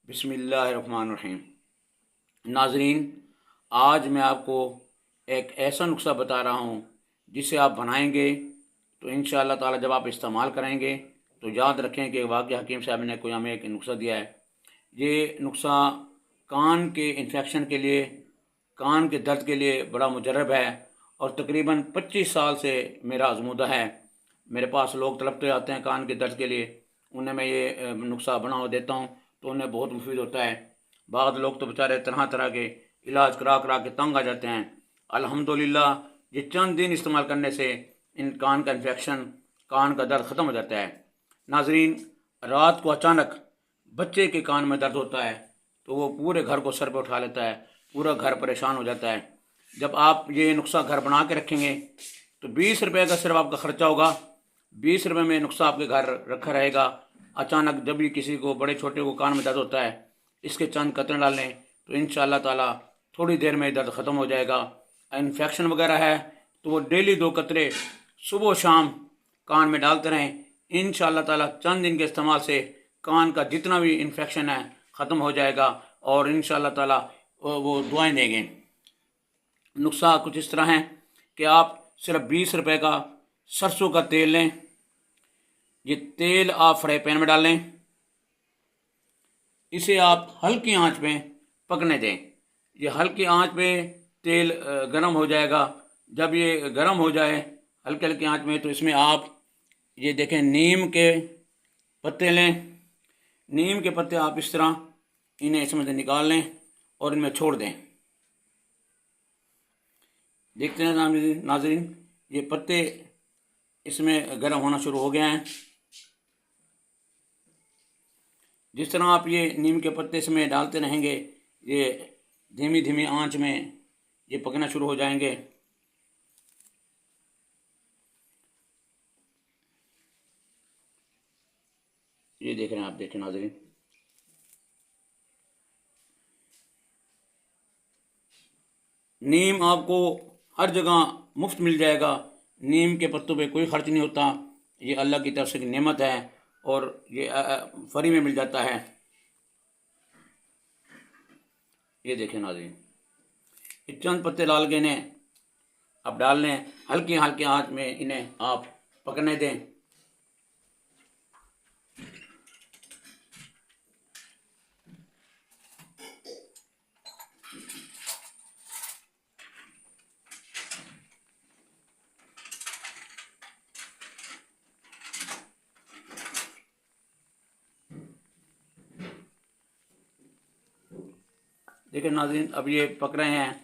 बिस्मिल्लाहिर्रहमानिर्रहीम। नाज़रीन, आज मैं आपको एक ऐसा नुस्खा बता रहा हूँ जिसे आप बनाएंगे तो इंशाअल्लाह ताला जब आप इस्तेमाल करेंगे तो याद रखें कि वाक़ई हकीम साहब ने कोई हमें एक नुस्खा दिया है। ये नुस्खा कान के इन्फेक्शन के लिए, कान के दर्द के लिए बड़ा मुजर्रब है और तकरीबन 25 साल से मेरा आजमूदा है। मेरे पास लोग तड़पते आते हैं कान के दर्द के लिए, उन्हें मैं ये नुस्खा बना देता हूँ तो उन्हें बहुत मुफीद होता है। बाद लोग तो बेचारे तरह तरह के इलाज करा करा के तंग आ जाते हैं। अल्हम्दुलिल्लाह ये चंद दिन इस्तेमाल करने से इन कान का इन्फेक्शन, कान का दर्द ख़त्म हो जाता है। नाजरीन, रात को अचानक बच्चे के कान में दर्द होता है तो वो पूरे घर को सर पर उठा लेता है, पूरा घर परेशान हो जाता है। जब आप ये नुस्खा घर बना के रखेंगे तो 20 रुपये का सिर्फ आपका ख़र्चा होगा। 20 रुपये में नुस्खा आपके घर रखा रहेगा। अचानक जब भी किसी को, बड़े छोटे को कान में दर्द होता है, इसके चंद कतरे डाल लें तो इंशाअल्लाह ताला थोड़ी देर में दर्द ख़त्म हो जाएगा। इन्फेक्शन वगैरह है तो वो डेली 2 कतरे सुबह शाम कान में डालते रहें। इंशाअल्लाह ताला चंद दिन के इस्तेमाल से कान का जितना भी इन्फेक्शन है ख़त्म हो जाएगा और इंशाअल्लाह ताला वो दुआएं देंगे। नुस्खा कुछ इस तरह है कि आप सिर्फ 20 रुपये का सरसों का तेल लें। ये तेल आप फ्राई पैन में डाल लें। इसे आप हल्की आंच पे पकने दें। ये हल्की आंच पे तेल गर्म हो जाएगा। जब ये गर्म हो जाए हल्की हल्की आंच में तो इसमें आप ये देखें, नीम के पत्ते लें। नीम के पत्ते आप इस तरह इन्हें इसमें से निकाल लें और इनमें छोड़ दें। देखते हैं नाज़रीन, ये पत्ते इसमें गर्म होना शुरू हो गए हैं। जिस तरह आप ये नीम के पत्ते इसमें डालते रहेंगे, ये धीमी धीमी आंच में ये पकना शुरू हो जाएंगे। ये देख रहे हैं आप, देखें नाज़रीन, नीम आपको हर जगह मुफ्त मिल जाएगा। नीम के पत्तों पे कोई खर्च नहीं होता। ये अल्लाह की तरफ से एक नेमत है और ये फ्री में मिल जाता है। ये देखें नाज़रीन, ये चंद पत्ते डाल के इन्हें आप डाल लें। हल्की हल्की आंच में इन्हें आप पकने दें। देखिए नाज़रीन, अब ये पक रहे हैं।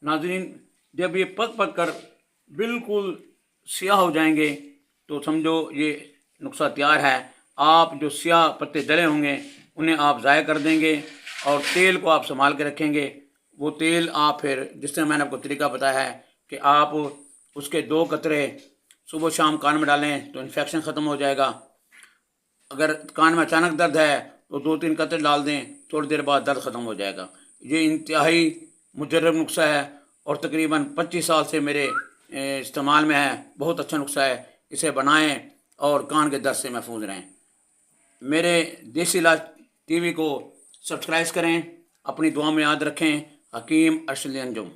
नाज़रीन, जब ये पक पक कर बिल्कुल स्याह हो जाएंगे तो समझो ये नुस्खा तैयार है। आप जो स्याह पत्ते डले होंगे उन्हें आप ज़ाया कर देंगे और तेल को आप संभाल के रखेंगे। वो तेल आप फिर, जिस तरह मैंने आपको तरीका बताया है कि आप उसके 2 कतरे सुबह शाम कान में डालें तो इन्फेक्शन ख़त्म हो जाएगा। अगर कान में अचानक दर्द है तो 2-3 कतरे डाल दें, थोड़ी देर बाद दर्द ख़त्म हो जाएगा। ये इंतहाई मुजर्रब नुस्खा है और तकरीबन 25 साल से मेरे इस्तेमाल में है। बहुत अच्छा नुस्खा है, इसे बनाएं और कान के दर्द से महफूज रहें। मेरे देसी इलाज टीवी को सब्सक्राइब करें। अपनी दुआ में याद रखें। हकीम अरशद अंजुम।